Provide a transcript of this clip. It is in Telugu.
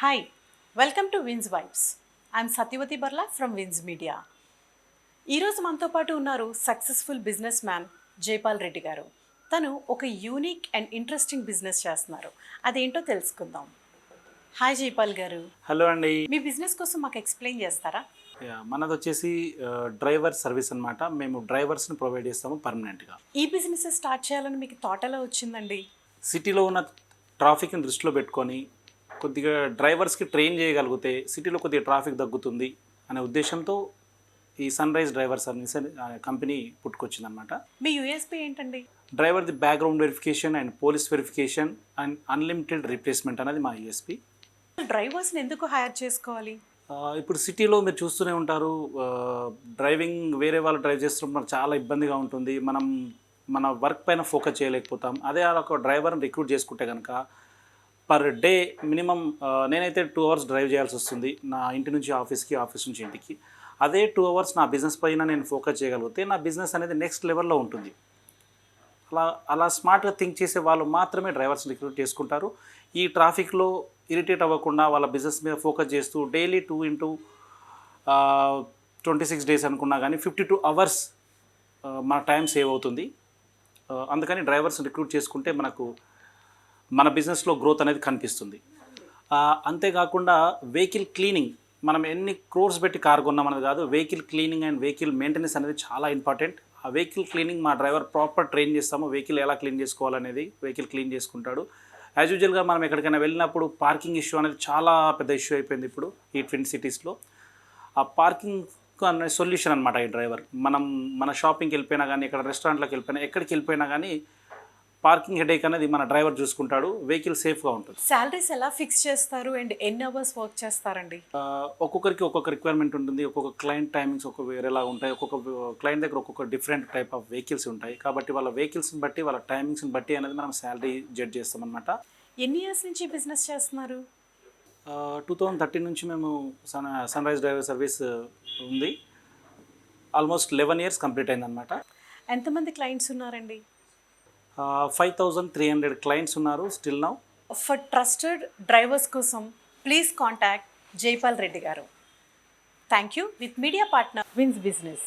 Hi, welcome to Vins vibes. I'm Satyavathi Barla from Vins media. ఈరోజు మనతో పాటు ఉన్నారు successful business man Jaipal Reddy గారు. తను ఒక యూనిక్ అండ్ ఇంట్రెస్టింగ్ బిజినెస్ చేస్తున్నారు. అదేంటో తెలుసుకుందాం. హాయ్ జైపాల్ గారు. హలో అండి. మీ బిజినెస్ కోసం మాకు ఎక్స్ప్లెయిన్ చేస్తారా? మనది వచ్చేసి డ్రైవర్ సర్వీస్ అనమాట. మేము డ్రైవర్స్ని ప్రొవైడ్ చేస్తాము పర్మనెంట్గా. ఈ బిజినెస్ స్టార్ట్ చేయాలని మీకు థాట్ ఎలా వచ్చిందండి? సిటీలో ఉన్న ట్రాఫిక్ని దృష్టిలో పెట్టుకొని కొద్దిగా డ్రైవర్స్కి ట్రైన్ చేయగలిగితే సిటీలో కొద్దిగా ట్రాఫిక్ తగ్గుతుంది అనే ఉద్దేశంతో ఈ సన్ రైజ్ డ్రైవర్ సర్వీస్ అనే కంపెనీ పుట్టుకొచ్చిందనమాట. మీ యూఎస్పీ ఏంటండి? డ్రైవర్ది background verification and police verification and unlimited replacement అనేది మా యూఎస్పీ. డ్రైవర్స్ని ఎందుకు హైర్ చేసుకోవాలి? ఇప్పుడు సిటీలో మీరు చూస్తూనే ఉంటారు, డ్రైవింగ్ వేరే వాళ్ళు డ్రైవ్ చేస్తున్నప్పుడు మనకు చాలా ఇబ్బందిగా ఉంటుంది. మన వర్క్ పైన ఫోకస్ చేయలేకపోతాం. అదే ఒక డ్రైవర్ని రిక్రూట్ చేసుకుంటే కనుక పర్ డే మినిమం నేనైతే 2 hours డ్రైవ్ చేయాల్సి వస్తుంది, నా ఇంటి నుంచి ఆఫీస్కి, ఆఫీస్ నుంచి ఇంటికి. అదే 2 hours నా బిజినెస్ పైన నేను ఫోకస్ చేయగలిగితే నా బిజినెస్ అనేది నెక్స్ట్ లెవెల్లో ఉంటుంది. అలా స్మార్ట్గా థింక్ చేసే వాళ్ళు మాత్రమే డ్రైవర్స్ రిక్రూట్ చేసుకుంటారు. ఈ ట్రాఫిక్లో ఇరిటేట్ అవ్వకుండా వాళ్ళ బిజినెస్ మీద ఫోకస్ చేస్తూ డైలీ 2x26 days అనుకున్నా కానీ 52 hours మన టైం సేవ్ అవుతుంది. అందుకని డ్రైవర్స్ రిక్రూట్ చేసుకుంటే మనకు మన బిజినెస్లో గ్రోత్ అనేది కనిపిస్తుంది. అంతేకాకుండా వెహికల్ క్లీనింగ్, మనం ఎన్ని క్రోర్స్ పెట్టి కార్ కొన్నాం అనేది కాదు, vehicle cleaning and vehicle maintenance అనేది చాలా ఇంపార్టెంట్. ఆ వెహికల్ క్లీనింగ్ మా డ్రైవర్ ప్రాపర్ ట్రైన్ చేస్తాము. వెహికల్ ఎలా క్లీన్ చేసుకోవాలనేది వెహికల్ క్లీన్ చేసుకుంటాడు. యాజ్ యూజువల్గా మనం ఎక్కడికైనా వెళ్ళినప్పుడు పార్కింగ్ ఇష్యూ అనేది చాలా పెద్ద ఇష్యూ అయిపోయింది ఇప్పుడు ఈ ట్విన్ సిటీస్లో. ఆ పార్కింగ్ అనే సొల్యూషన్ అనమాట ఈ డ్రైవర్. మన షాపింగ్కి వెళ్ళిపోయినా కానీ, ఇక్కడ రెస్టారెంట్లోకి వెళ్ళిపోయినా, ఎక్కడికి వెళ్ళిపోయినా కానీ పార్కింగ్ హెడేక్ అనేది మన డ్రైవర్ చూసుకుంటాడు. వెహికల్ సేఫ్గా ఉంటుంది. శాలరీస్ ఎలా ఫిక్స్ చేస్తారు అండ్ ఎన్ని అవర్స్ వర్క్ చేస్తారండి? ఒక్కొక్కరికి ఒక్కొక్క రిక్వైర్మెంట్ ఉంటుంది. ఒక్కొక్క క్లయింట్ టైమింగ్స్ వేరేలా ఉంటాయి. ఒక్కొక్క క్లయింట్ దగ్గర ఒక్కొక్క డిఫరెంట్ టైప్ ఆఫ్ వెహికల్స్ ఉంటాయి. కాబట్టి వాళ్ళ వెహికల్స్ని బట్టి, వాళ్ళ టైమింగ్స్ని బట్టి అనేది మనం శాలరీ జడ్జ్ చేస్తామన్నమాట. ఎన్ని ఇయర్స్ నుంచి బిజినెస్ చేస్తున్నారు? 2013 నుంచి మేము సన్ రైజ్ డ్రైవర్ సర్వీస్ ఉంది. ఆల్మోస్ట్ 11 years కంప్లీట్ అయిందనమాట. ఎంతమంది క్లయింట్స్ ఉన్నారండి? 5300 క్లయింట్స్ ఉన్నారు still now. For trusted drivers కోసం ప్లీజ్ కాంటాక్ట్ జైపాల్ రెడ్డి గారు. Thank you. With media partner Vins business.